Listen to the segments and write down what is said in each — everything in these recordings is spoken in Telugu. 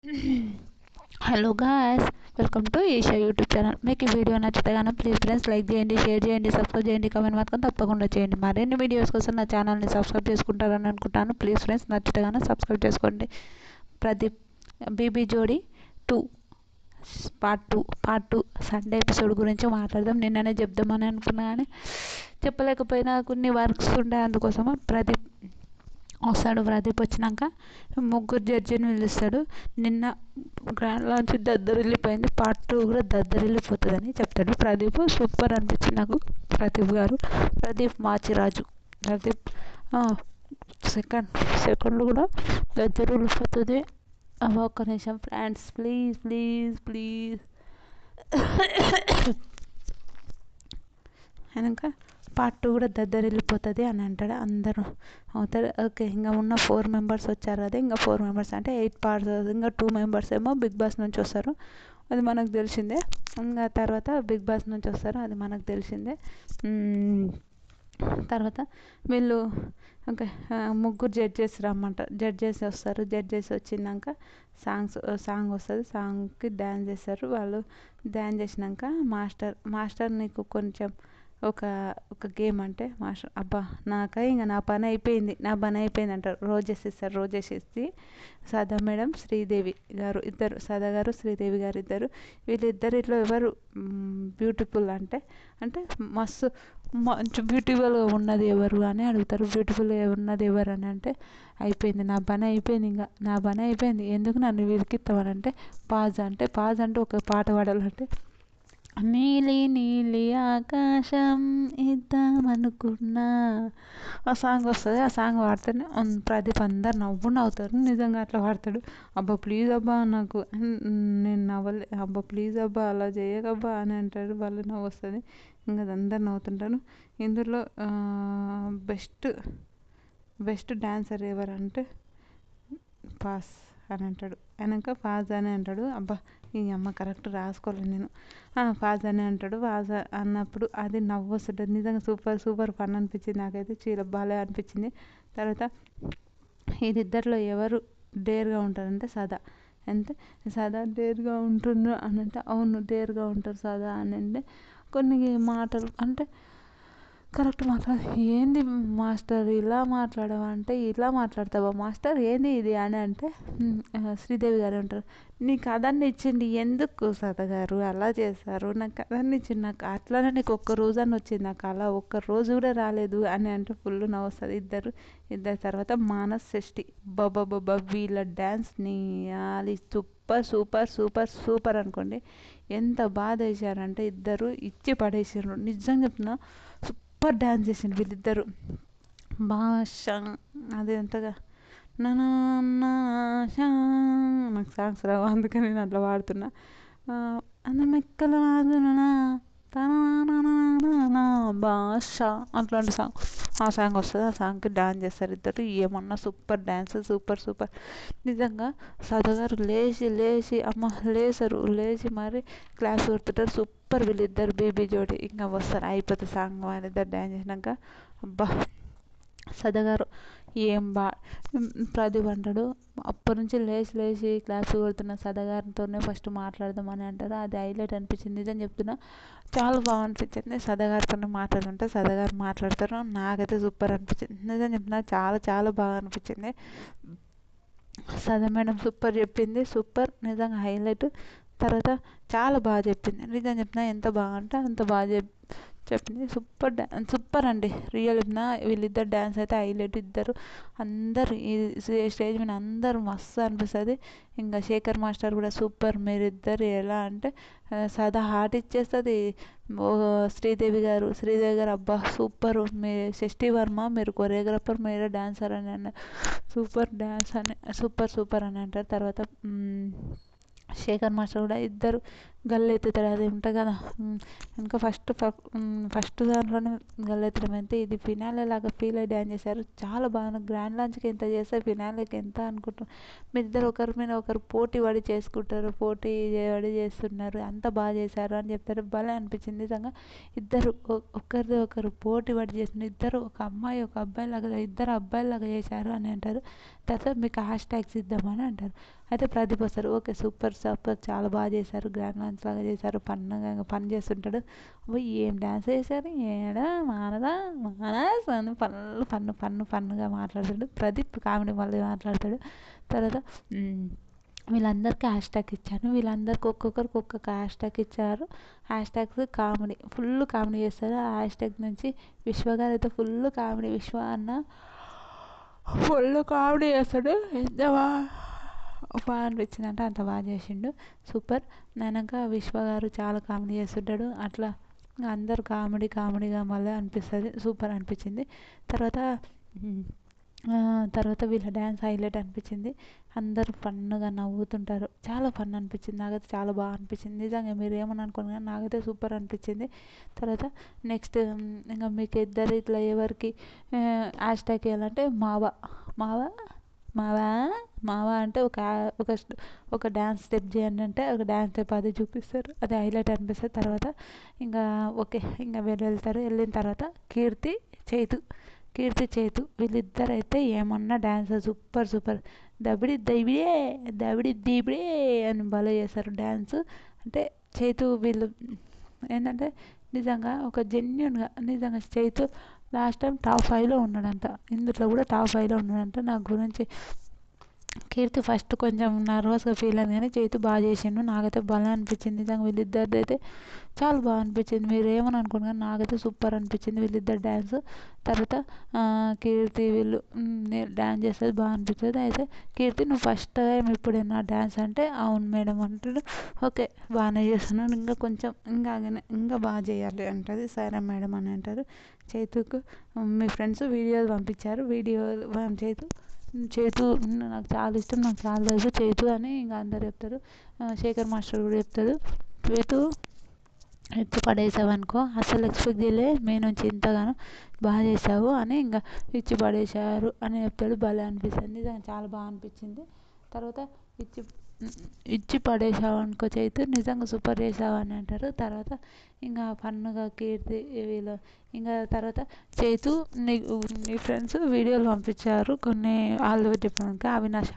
Hello guys, welcome to Isha YouTube channel. మీకు ఈ వీడియో నచ్చితే కానీ ప్లీజ్ ఫ్రెండ్స్ లైక్ చేయండి, షేర్ చేయండి, సబ్స్క్రైబ్ చేయండి, కామెంట్ మాత్రం తప్పకుండా చేయండి. మరిన్ని వీడియోస్ కోసం నా ఛానల్ని సబ్స్క్రైబ్ చేసుకుంటారని అనుకుంటాను. ప్లీజ్ ఫ్రెండ్స్ నచ్చితే కానీ సబ్స్క్రైబ్ చేసుకోండి. ప్రదీప్ బీబీ జోడి 2 పార్ట్ టూ సండే ఎపిసోడ్ గురించి మాట్లాడదాం. నిన్ననే చెప్దామని అనుకున్నా కానీ చెప్పలేకపోయినా, కొన్ని వర్క్స్ ఉండే, అందుకోసము ప్రదీప్ వస్తాడు. ప్రదీప్ వచ్చినాక ముగ్గురు జడ్జిని పిలుస్తాడు. నిన్న గ్రాండ్ లాంచ్ దద్దరిల్లిపోయింది, పార్ట్ 2 కూడా దద్దరిల్లిపోతుందని చెప్తాడు. ప్రదీప్ సూపర్ అనిపించింది నాకు. ప్రదీప్ మాచిరాజు. ప్రదీప్ సెకండ్ కూడా దద్దరిల్లిపోతుంది. ఒక్క నిమిషం ఫ్రెండ్స్, ప్లీజ్ ప్లీజ్ ప్లీజ్. అయినాక పార్ట్ 2 కూడా దద్దరిల్లిపోతుంది అని అంటాడు. అందరూ అవుతారు. ఓకే, ఇంకా ఉన్న 4 మెంబర్స్ వచ్చారు కదా, ఇంకా 4 మెంబర్స్ అంటే 8 పార్ట్స్. ఇంకా 2 మెంబర్స్ ఏమో బిగ్ బాస్ నుంచి వస్తారు, అది మనకు తెలిసిందే. ఇంకా తర్వాత బిగ్ బాస్ నుంచి వస్తారు, అది మనకు తెలిసిందే. తర్వాత వీళ్ళు ఓకే, ముగ్గురు జడ్జెస్ రమ్మంటారు. జడ్జెస్ వస్తారు. జడ్జెస్ వచ్చినాక సాంగ్ వస్తుంది. సాంగ్కి డ్యాన్స్ చేస్తారు. వాళ్ళు డ్యాన్స్ చేసినాక మాస్టర్ నీకు కొంచెం ఒక గేమ్ అంటే మాస్టర్ అబ్బా ఇంకా నా పని అయిపోయింది అంటారు. రోజెస్ ఇస్తారు. రోజెస్ ఇచ్చి సదా మేడం, శ్రీదేవి గారు ఇద్దరు, సదా గారు, శ్రీదేవి గారు ఇద్దరు, వీళ్ళిద్దరిలో ఎవరు బ్యూటిఫుల్ అంటే మస్తు మంచి బ్యూటిఫుల్గా ఉన్నది ఎవరు అని అడుగుతారు. బ్యూటిఫుల్గా ఉన్నది ఎవరు అని అంటే అయిపోయింది, నా పని అయిపోయింది, ఎందుకు నన్ను విరికిస్తామని అంటే పాజ్ అంటే ఒక పాట పాడాలంటే నీలి ఆకాశం ఇద్దామనుకున్నా, ఆ సాంగ్ వస్తుంది. ఆ సాంగ్ పాడితేనే ప్రదీప్ అందరు నవ్వుతారు. నిజంగా అట్లా పాడతాడు. అబ్బా ప్లీజ్ అబ్బా నాకు నేను నవ్వలే, అబ్బా ప్లీజ్ అబ్బా అలా చేయకబ్బా అని అంటాడు. వాళ్ళు నవ్వు వస్తుంది. ఇంకా అందరు నవ్వుతుంటారు. ఇందులో బెస్ట్ డాన్సర్ ఎవరంటే పాస్ అని అంటాడు. అయినాక పాజ్ అని అంటాడు. అబ్బా ఈ అమ్మ కరెక్ట్ రాసుకోలేదు నేను. పాజ్ అని అంటాడు. పాజ్ అన్నప్పుడు అది నవ్వు వస్తుంది. నిజంగా సూపర్ ఫన్ అనిపించింది నాకైతే. చీర బాగా అనిపించింది. తర్వాత వీరిద్దరిలో ఎవరు డేర్గా ఉంటారంటే సదా డేర్గా ఉంటుండ్రు అని అంటే అవును డేర్గా ఉంటారు సదా అని అంటే కొన్ని మాటలు అంటే కరెక్ట్ మాట్లాడు. ఏంది మాస్టర్ ఇలా మాట్లాడవా అంటే ఇలా మాట్లాడతావా మాస్టర్, ఏంది ఇది అని అంటే శ్రీదేవి గారు అంటారు, నీ కథన్ని ఇచ్చింది ఎందుకు సదా గారు అలా చేశారు, నాకు కథన్ని ఇచ్చింది, నాకు అట్లానే నీకు ఒక్క రోజు అని వచ్చింది, నాకు అలా ఒక్క రోజు కూడా రాలేదు అని అంటే ఫుల్ నవ్వు వస్తుంది. ఇద్దరు తర్వాత మానస్ షష్ఠి బాబా వీళ్ళ డ్యాన్స్ని అది సూపర్ అనుకోండి. ఎంత బాగా వేసారంటే ఇద్దరు ఇచ్చి పడేసారు. నిజంగా చెప్తున్నా, సూపర్ డ్యాన్స్ చేసిండు వీళ్ళిద్దరు. భాష అది అంతగా నాకు సాంగ్స్ రావు, అందుకని నేను అట్లా పాడుతున్నా. అందమెక్కల భాష అట్లాంటి సాంగ్, ఆ సాంగ్ వస్తుంది. ఆ సాంగ్కి డాన్స్ చేస్తారు ఇద్దరు. ఏమన్నా సూపర్ డ్యాన్స్, సూపర్ నిజంగా. సదగారు లేచి అమ్మ లేచి మరి క్లాస్ కొడుతుంటారు. సూపర్ వీళ్ళిద్దరు బీబీ జోడి. ఇంకా వస్తారు, అయిపోతుంది సాంగ్. వాళ్ళిద్దరు డ్యాన్స్ చేసినాక అబ్బా సదగారు ఏం ప్రదీప్ అంటాడు, అప్పటి నుంచి లేచి క్లాస్ కొడుతున్న సదగారితోనే ఫస్ట్ మాట్లాడదామని అంటారు. అది హైలైట్ అనిపించింది. నిజం చెప్తున్నా, చాలా బాగా అనిపించింది. సదగారితోనే మాట్లాడుతుంటే సదగారు మాట్లాడతారు. నాకైతే సూపర్ అనిపించింది. నిజం చెప్తున్నా, చాలా బాగా అనిపించింది. సదా మేడం సూపర్ చెప్పింది, సూపర్ నిజంగా హైలైట్. తర్వాత చాలా బాగా చెప్పింది. నిజం చెప్తున్నా, ఎంత బాగా అంటే అంత బాగా చెప్పింది. సూపర్ అండి. రియల్ చెప్తున్నా, వీళ్ళిద్దరు డ్యాన్స్ అయితే హైలైట్. ఇద్దరు అందరు ఈ స్టేజ్ మీద అందరూ మస్తు అనిపిస్తుంది. ఇంకా శేఖర్ మాస్టర్ కూడా సూపర్. మీరిద్దరు ఎలా అంటే సదా హార్ట్ ఇచ్చేస్తుంది. శ్రీదేవి గారు అబ్బా సూపర్, మీ షష్ఠి వర్మ మీరు కొరియోగ్రాఫర్, మీరే డాన్సర్ అని అన్న సూపర్ డ్యాన్స్ అని సూపర్ అని అంటారు. తర్వాత శేఖర్ మాస్టర్ కూడా ఇద్దరు గల్లెత్తుతారు. అది ఉంటుంది కదా ఇంకా ఫస్ట్ దాంట్లోనే గల్లెత్తడం అయితే ఇది ఫినాలే లాగా ఫీల్ అయ్యి డ్యాన్స్ చేశారు. చాలా బాగా. గ్రాండ్ లాంచ్కి ఎంత చేస్తే ఫినాలేకి ఎంత అనుకుంటాం. మీ ఇద్దరు ఒకరి మీద ఒకరు పోటీ పడి చేసుకుంటారు, పోటీ పడి చేస్తున్నారు, అంత బాగా చేశారు అని చెప్తారు. భలే అనిపించింది నిజంగా. ఇద్దరు ఒకరిది ఒకరు పోటీ పడి చేస్తున్నారు. ఇద్దరు ఒక అమ్మాయి ఒక అబ్బాయి లాగా, ఇద్దరు అబ్బాయిలాగా చేశారు అని అంటారు. తర్వాత మీకు హ్యాష్ ట్యాగ్స్ ఇద్దామని అంటారు. అయితే ప్రదీప్ వస్తారు, ఓకే సూపర్ సూపర్ చాలా బాగా చేశారు, గ్రాండ్ డాన్స్ లాగా చేశారు, పని చేస్తుంటాడు. ఏం డ్యాన్స్ వేశారు ఏడా మానదా మానస్ అని ఫన్నుగా మాట్లాడతాడు ప్రదీప్. కామెడీ మళ్ళీ మాట్లాడతాడు. తర్వాత వీళ్ళందరికీ హ్యాష్ ట్యాగ్ ఇచ్చాను, వీళ్ళందరికీ ఒక్కొక్కరికి ఒక్కొక్క హ్యాష్ ట్యాగ్ ఇచ్చారు. Hash tags comedy, full comedy చేస్తారు. ఆ హ్యాష్ ట్యాగ్ నుంచి విశ్వగారు అయితే ఫుల్ కామెడీ, విశ్వ అన్న ఫుల్ కామెడీ చేస్తాడు. ఎంత బాగా అనిపించింది అంటే అంత బాగా చేసిండు, సూపర్. నేనాక విశ్వ గారు చాలా కామెడీ చేస్తుంటాడు. అట్లా అందరు కామెడీగా మళ్ళీ అనిపిస్తుంది, సూపర్ అనిపించింది. తర్వాత వీళ్ళ డ్యాన్స్ హైలైట్ అనిపించింది. అందరూ ఫన్గా నవ్వుతుంటారు, చాలా ఫన్ అనిపించింది. నాకైతే చాలా బాగా అనిపించింది నిజంగా. మీరు ఏమని అనుకోండి కానీ నాకైతే సూపర్ అనిపించింది. తర్వాత నెక్స్ట్ ఇంకా మీకు ఇద్దరు ఇట్లా ఎవరికి హ్యాష్ ట్యాగ్ వేయాలంటే మావా అంటే ఒక డ్యాన్స్ స్టెప్ చేయండి అంటే ఒక డ్యాన్స్ స్టెప్ అది చూపిస్తారు, అది హైలైట్ అనిపిస్తుంది. తర్వాత ఇంకా ఓకే ఇంకా వెళ్తారు. వెళ్ళిన తర్వాత కీర్తి చైతు వీళ్ళిద్దరైతే ఏమన్నా డ్యాన్స్ సూపర్ దబిడి దీబిడే అని భలే చేస్తారు డ్యాన్స్. అంటే చైతు వీళ్ళు ఏంటంటే నిజంగా ఒక జెన్యున్గా నిజంగా చైతు లాస్ట్ టైం టాప్ 5లో ఉన్నాడంట, ఇందులో కూడా టాప్ 5లో ఉన్నాడంట. నా గురించి కీర్తి ఫస్ట్ కొంచెం నర్వస్గా ఫీల్ అయింది కానీ చైతు బాగా చేసిండు, నాకైతే బాగా అనిపించింది నిజంగా. వీళ్ళిద్దరిది అయితే చాలా బాగా అనిపించింది. మీరు ఏమని అనుకోండి కానీ నాకైతే సూపర్ అనిపించింది వీళ్ళిద్దరు డ్యాన్స్. తర్వాత కీర్తి వీళ్ళు డ్యాన్స్ చేసేది బాగా అనిపించేది. అయితే కీర్తి నువ్వు ఫస్ట్ టైం ఇప్పుడేనా డ్యాన్స్ అంటే అవును మేడం అంటాడు. ఓకే బాగానే చేస్తున్నాను, ఇంకా కొంచెం ఇంకా బాగా చేయాలి అంటుంది. సరే మేడం అని అంటారు. చైతుకు మీ ఫ్రెండ్స్ వీడియోలు పంపించారు, చైతు నాకు చాలా ఇష్టం, నాకు చాలా తెలుసు చైతు అని ఇంకా అందరు చెప్తారు. శేఖర్ మాస్టర్ కూడా చెప్తాడు, చైతు ఎత్తి పడేసావు అనుకో, అసలు ఎక్స్పెక్ట్ చేయలే మీ నుంచి ఇంతగానో బాగా చేసావు అని ఇంకా ఇచ్చి పడేశారు అని చెప్తాడు. భలే అనిపిస్తుంది నిజంగా, చాలా బాగా అనిపించింది. తర్వాత ఇచ్చి పడేసావు అనుకో చైతు, నిజంగా సూపర్ చేసావు అని అంటారు. తర్వాత ఇంకా ఫన్గా కీర్తి వీళ్ళు ఇంకా తర్వాత చైతు నీ ఫ్రెండ్స్ వీడియోలు పంపించారు కొన్ని వాళ్ళు చెప్పాక అవినాష్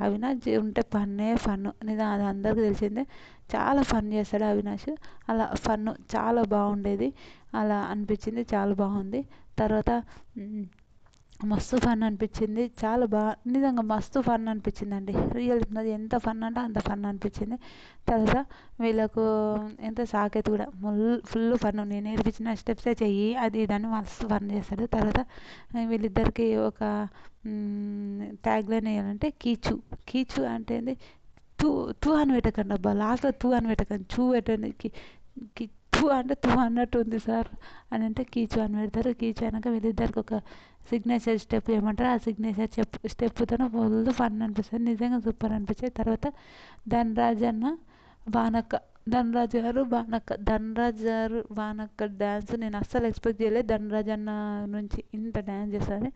ఉంటే ఫన్ నిజంగా అది అందరికీ తెలిసిందే. చాలా ఫన్ చేస్తాడు అవినాష్, అలా ఫన్ చాలా బాగుండేది, అలా అనిపించింది, చాలా బాగుంది. తర్వాత మస్తు ఫన్ అనిపించింది, చాలా బాగా నిజంగా మస్తు ఫన్ అనిపించింది అండి. రియల్ అది ఎంత ఫన్ అంటే అంత ఫన్ అనిపించింది. తర్వాత వీళ్ళకు ఎంత సాకేత్ కూడా ఫుల్ ఫన్, నేను నేర్పించిన స్టెప్సే చెయ్యి అది ఇదని మస్తు ఫన్ చేస్తాడు. తర్వాత వీళ్ళిద్దరికి ఒక ట్యాగ్ లైన్ వేయాలంటే కీచు అంటే ఏంది, టూ అని పెట్టకండి అబ్బా, లాస్ట్లో టూ అని పెట్టకండి, చూ పెట్టండి, టూ అంటే టూ అన్నట్టు ఉంది సార్ అని అంటే కీచు అని పెడతారు. కీచు అయినాక వీళ్ళిద్దరికి ఒక సిగ్నేచర్ స్టెప్ ఏమంటారు, ఆ సిగ్నేచర్ స్టెప్తో ఫుల్ ఫన్ అనిపిస్తుంది, నిజంగా సూపర్ అనిపించేది. తర్వాత ధనరాజ్ గారు బానక్క డ్యాన్స్ నేను అస్సలు ఎక్స్పెక్ట్ చేయలేదు ధనరాజ్ అన్న నుంచి ఇంత డ్యాన్స్ చేస్తారని.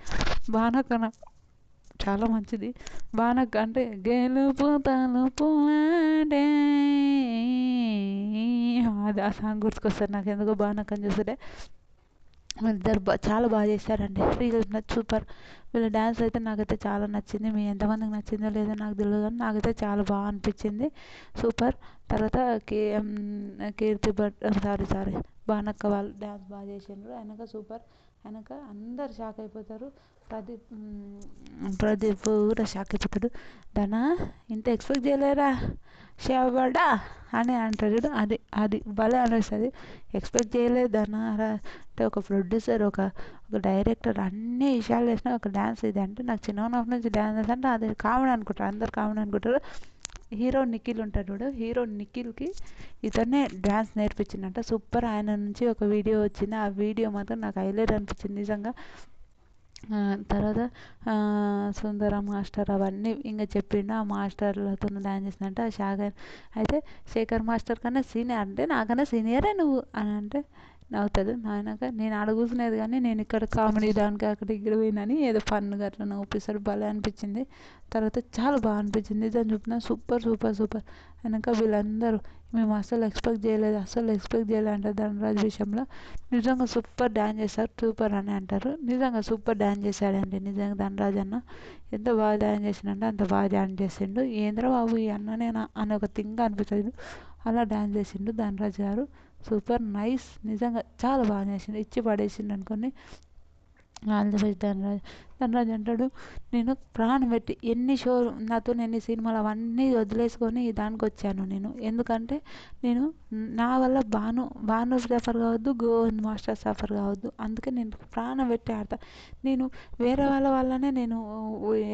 బానక్క చాలా మంచిది. బానక్క అంటే గెలుపు తలుపులాడే అది ఆ సాంగ్ గుర్తుకొస్తారు నాకు ఎందుకో బానక్కని చూస్తుంటే. వీళ్ళిద్దరు చాలా బాగా చేశారండి, రియల్ సూపర్. వీళ్ళ డ్యాన్స్ అయితే నాకైతే చాలా నచ్చింది. మీ ఎంతమందికి నచ్చిందో లేదో నాకు తెలియదు కానీ నాకైతే చాలా బాగా అనిపించింది, సూపర్. తర్వాత కీర్తి సారీ బానక్క వాళ్ళు డ్యాన్స్ బాగా చేసిండ్రు, ఆయనక సూపర్. ఆయనక అందరు షాక్ అయిపోతారు. ప్రదీప్ కూడా షాక్ అయిపోతాడు. దానా ఇంత ఎక్స్పెక్ట్ చేయలేరా షేవడా అని అంటాడు. అది భలే అనిపిస్తుంది, ఎక్స్పెక్ట్ చేయలేదు దానా అంటే ఒక ప్రొడ్యూసర్ ఒక డైరెక్టర్ అన్ని విషయాలు చేసిన ఒక డ్యాన్స్ ఇది అంటే నాకు చిన్నప్పటి నుంచి డ్యాన్స్ అంటే అది కామెడీ అనుకుంటారు, అందరు కామెడీ అనుకుంటారు. హీరో నిఖిల్ ఉంటాడు చూడు, హీరో నిఖిల్కి ఇతనే డ్యాన్స్ నేర్పించిందంట, సూపర్. ఆయన నుంచి ఒక వీడియో వచ్చింది, ఆ వీడియో మాత్రం నాకు హైలైట్ అనిపించింది నిజంగా. తర్వాత సుందర మాస్టర్ అవన్నీ ఇంకా చెప్పిండు, ఆ మాస్టర్లతో డ్యాన్స్ చేసిందంటే ఆ అయితే శేఖర్ మాస్టర్ కన్నా సీనియర్ అంటే నాకన్నా సీనియరే నువ్వు అని అంటే నవ్వుతుంది. నాయనక నేను అడుగుతున్నది కానీ నేను ఇక్కడ కామెడీ దానికి అక్కడ ఇక్కడ పోయిందని ఏదో ఫన్గా అట్లా నవ్వుపిస్తాడు, భలే అనిపించింది. తర్వాత చాలా బాగా అనిపించింది నిజం చెప్పిన, సూపర్. వెనక వీళ్ళందరూ మేము అస్సలు ఎక్స్పెక్ట్ చేయలేదు అంటారు ధనరాజ్ విషయంలో. నిజంగా సూపర్ డ్యాన్స్ చేశారు, సూపర్ అని అంటారు. నిజంగా సూపర్ డ్యాన్స్ చేశాడండి నిజంగా ధనరాజ్ అన్న. ఎంత బాగా డ్యాన్స్ చేసిండంటే అంత బాగా డ్యాన్స్ చేసిండు. ఏంద్రా బాబు ఈ అన్ననేనా అని ఒక థింగ్ అనిపిస్తుంది, అలా డ్యాన్స్ చేసిండు ధనరాజ్ గారు. సూపర్ నైస్, నిజంగా చాలా బాగా చేసిండు, ఇచ్చి పడేసిండు అనుకోని. All the best Dhanraj. Dhanraj అంటాడు, నేను ప్రాణం పెట్టి ఎన్ని షోలు నాతో ఎన్ని సినిమాలు అవన్నీ వదిలేసుకొని దానికి వచ్చాను నేను. ఎందుకంటే నేను నా వల్ల భాను సఫర్ కావద్దు, గోవింద్ మాస్టర్ సఫర్ కావద్దు. అందుకే నేను ప్రాణం పెట్టి ఆడతా. నేను వేరే వాళ్ళ వల్లనే నేను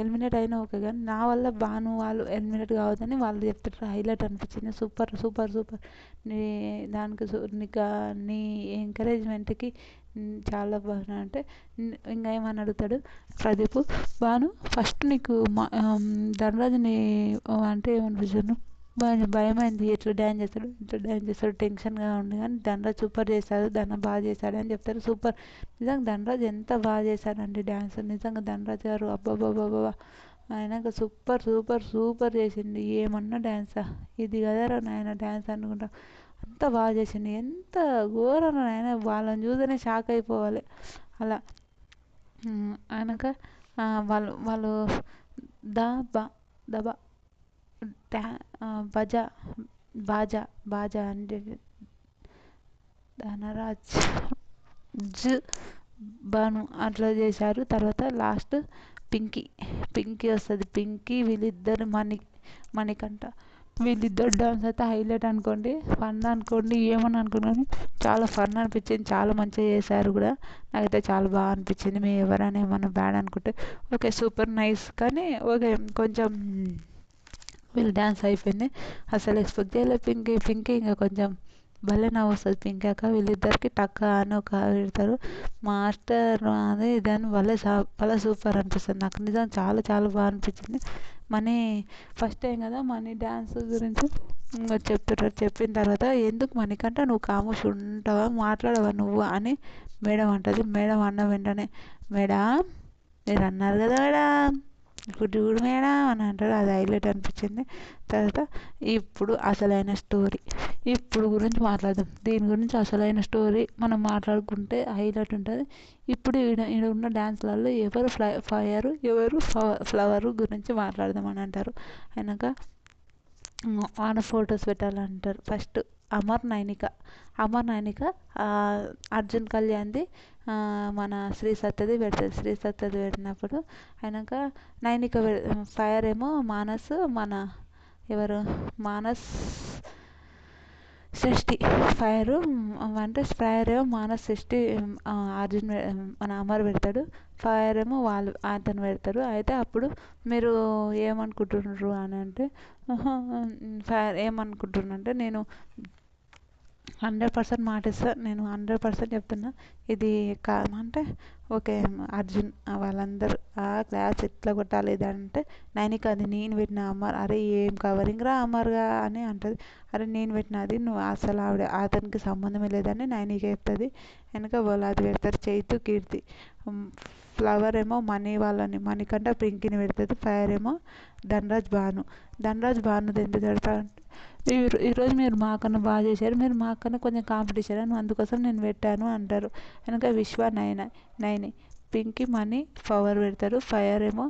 ఎలిమినేట్ అయినా ఓకే, కానీ నా వల్ల భాను వాళ్ళు ఎలిమినేట్ కావద్దని వాళ్ళు చెప్తారు. హైలైట్ అనిపించింది. Super super super. నీ దానికి నీ ఎంకరేజ్మెంట్కి చాలా బాగా అంటే. ఇంకా ఏమని అడుగుతాడు ప్రదీప్, భాను ఫస్ట్ నీకు ధనరాజుని అంటే ఏమనిపించాను, భయమైంది, ఎట్లా డ్యాన్స్ చేస్తాడు టెన్షన్గా ఉంది, కానీ ధనరాజ్ సూపర్ చేశాడు, బాగా చేశాడు అని చెప్తారు. సూపర్, నిజంగా ధనరాజ్ ఎంత బాగా చేశాడండి డ్యాన్స్. నిజంగా ధనరాజ్ గారు అబ్బాబాబాబా ఆయనక సూపర్ సూపర్ సూపర్ చేసిండు. ఏమన్నా డ్యాన్సా, ఇది కదరా నాయన డ్యాన్స్ అనుకుంటా, అంత బాగా చేసిండు. ఎంత ఘోరం ఆయన, వాళ్ళని చూస్తేనే షాక్ అయిపోవాలి అలా. ఆయనక వాళ్ళు వాళ్ళు దబా దబా బజా బాజా బాజా అంటే ధనరాజ్ భాను అట్లా చేశారు. తర్వాత లాస్ట్ పింకీ వస్తుంది. పింకీ వీళ్ళిద్దరు మణికంఠ వీళ్ళిద్దరు డాన్స్ అయితే హైలైట్ అనుకోండి, ఫన్ అనుకోండి, ఏమని అనుకున్నాను, చాలా ఫన్ అనిపించింది. చాలా మంచిగా చేశారు కూడా, నాకైతే చాలా బాగా అనిపించింది. మీరు ఎవరైనా ఏమన్నా బ్యాడ్ అనుకుంటే ఓకే సూపర్ నైస్, కానీ ఓకే కొంచెం వీళ్ళు డ్యాన్స్ అయిపోయింది. అసలు ఎక్స్పెక్ట్ చేయలేదు. పింకీ ఇంకా కొంచెం భలే నవ్వు వస్తుంది పింకీ అక్క. వీళ్ళిద్దరికి టక్క అని ఒక పెడతారు, మాస్టర్ అది దాన్ని భలే సూపర్ అనిపిస్తుంది నాకు. నిజంగా చాలా చాలా బాగా అనిపించింది. మనీ ఫస్ట్ టైం కదా మనీ డ్యాన్స్ గురించి చెప్తున్నారు. చెప్పిన తర్వాత ఎందుకు మణికంట నువ్వు ఖామోష్ ఉంటావా, మాట్లాడవా నువ్వు అని మేడం అంటుంది. మేడం అన్న వెంటనే మేడం మీరు అన్నారు కదా మేడం, గుడ్ మేడం అని అంటారు. అది హైలైట్ అనిపించింది. తర్వాత ఇప్పుడు అసలైన స్టోరీ ఇప్పుడు గురించి మాట్లాడదాం. దీని గురించి అసలైన స్టోరీ మనం మాట్లాడుకుంటే హైలైట్ ఉంటుంది. ఇప్పుడు ఈడ ఉన్న డ్యాన్స్లలో ఎవరు ఫైర్ ఎవరు ఫ్లవర్ గురించి మాట్లాడదాం అని అంటారు. అయినాక ఆడ ఫొటోస్ పెట్టాలంటారు. ఫస్ట్ అమర్ నైనిక అర్జున్ కళ్యాణ్ది మన శ్రీ సత్యది పెట్టినప్పుడు అయినాక నైనిక ఫైర్ ఏమో మానస్ సృష్టి ఫైర్ అంటే ఫైర్ ఏమో మానస్ సృష్టి అర్జున్ మన అమర్ పెడతాడు. ఫైర్ ఏమో వాళ్ళు అతను పెడతారు. అయితే అప్పుడు మీరు ఏమనుకుంటున్నారు అని అంటే ఫైర్ ఏమనుకుంటున్నారంటే నేను 100% మాటిస్తా, నేను 100% చెప్తున్నా, ఇది అంటే ఓకే అర్జున్ వాళ్ళందరూ క్లాస్ ఎట్లా కొట్టాలి ఇది అంటే నైనిక అది నేను పెట్టిన అమర్, అరే ఏం కవరింగ్ రా అమర్గా అని అంటుంది. అరే నేను పెట్టిన అది నువ్వు అసలు అతనికి సంబంధమే లేదని నైనిక చెప్తుంది. వెనక వాళ్ళు అది పెడతారు చైతు కీర్తి. ఫ్లవర్ ఏమో మణికంఠ పింకీని పెడుతుంది. ఫైర్ ఏమో ధనరాజ్ భానుది ఎందుకు పెడతారంటే ఈరోజు మీరు మాకన్నా బాగా చేశారు, మీరు మాకన్నా కొంచెం కాంపిటీషన్ అని అందుకోసం నేను పెట్టాను అంటారు. వెనక విశ్వ నైని పింకీ మనీ పవర్ పెడతారు. ఫైర్ ఏమో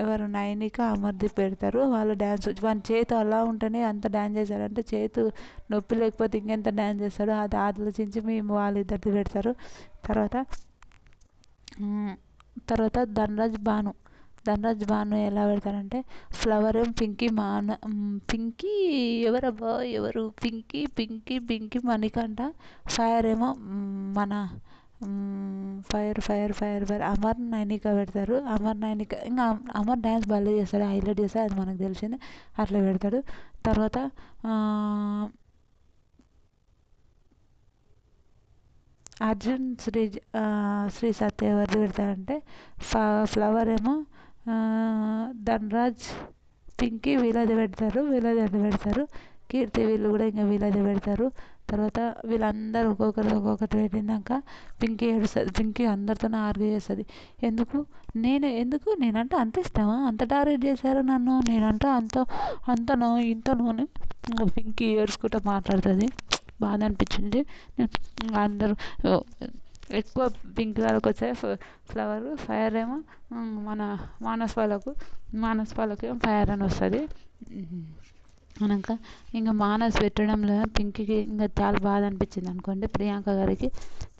ఎవరు నైనిక అమర్దీప్ పెడతారు. వాళ్ళు డ్యాన్స్ వాళ్ళ చేతి అలా ఉంటేనే అంత డ్యాన్స్ చేశారంటే చేతు నొప్పి లేకపోతే ఇంకెంత డ్యాన్స్ చేస్తారో అది ఆలోచించి మేము వాళ్ళిద్దరిది పెడతారు. తర్వాత ధనరాజ్ భాను ఎలా పెడతారంటే ఫ్లవర్ ఏమో పింకీ ఎవరు పింకీ మణికంఠ. ఫైర్ ఏమో మన ఫైర్ అమర్ నైనిక పెడతారు. ఇంకా అమర్ డ్యాన్స్ భలే చేస్తాడు, హైలైట్ చేస్తాడు, అది మనకు తెలిసిందే, అట్లా పెడతాడు. తర్వాత అర్జున్ శ్రీ సత్య ఎవరిది పెడతారంటే ఫ్లవర్ ఏమో ధనరాజ్ పింకీ వీళ్ళది పెడతారు. కీర్తి వీళ్ళు కూడా ఇంకా వీళ్ళది పెడతారు. తర్వాత వీళ్ళందరూ ఒక్కొక్కటి పెట్టినాక పింకీ ఏడుస్తుంది. పింకీ అందరితోనే ఆర్గ్యూ చేస్తుంది. నేనంటే అంత ఇష్టమా, అంత టార్గెట్ చేశారు నన్ను, నేనంటే అంతనో ఇంతనో అని పింకీ ఏడ్చుకుంటూ మాట్లాడుతుంది. బాధ అనిపించింది. అందరూ ఎక్కువ పింక్ వాళ్ళకి వచ్చే ఫ్లవర్ ఫైర్ ఏమో మన మానస్ వాళ్ళకి ఏమో ఫైర్ అని వస్తుంది. అనక ఇంకా మానస్ పెట్టడంలో పింకీకి ఇంకా చాలా బాధ అనిపించింది అనుకోండి. ప్రియాంక గారికి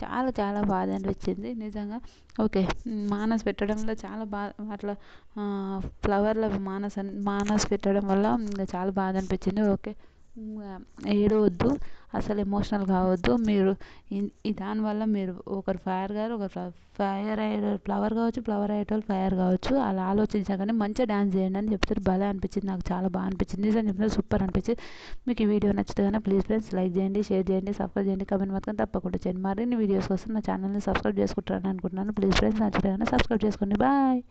చాలా చాలా బాధ అనిపించింది నిజంగా. ఓకే, మానస్ పెట్టడంలో చాలా బాధ అట్లా ఫ్లవర్లో మానస్ పెట్టడం వల్ల ఇంకా చాలా బాధ అనిపించింది. ఓకే, ఏడవద్దు, అసలు ఎమోషనల్ కావద్దు. మీరు దానివల్ల మీరు ఒకరు ఫైర్ గారు ఒకరు ఫైర్ అయ్యే ఫ్లవర్ కావచ్చు, ఫ్లవర్ అయ్యేటోళ్ళు ఫైర్ కావచ్చు, అలా ఆలోచించగానే మంచిగా డ్యాన్స్ చేయండి అని చెప్తారు. భలే అనిపించింది, నాకు చాలా బాగా అనిపించింది. నిజంగా చెప్తే సూపర్ అనిపించింది. మీకు ఈ వీడియో నచ్చితే కానీ ప్లీజ్ ఫ్రెండ్స్ లైక్ చేయండి, షేర్ చేయండి, సబ్స్క్రైబ్ చేయండి, కమెంట్ మాత్రం తప్పకుండా చేయండి. మరిన్ని వీడియోస్ కోసం నా ఛానల్ని సబ్స్క్రైబ్ చేసుకుంటారని అనుకుంటున్నాను. ప్లీజ్ ఫ్రెండ్స్ నచ్చితే కానీ సబ్స్క్రైబ్ చేసుకోండి. బాయ్.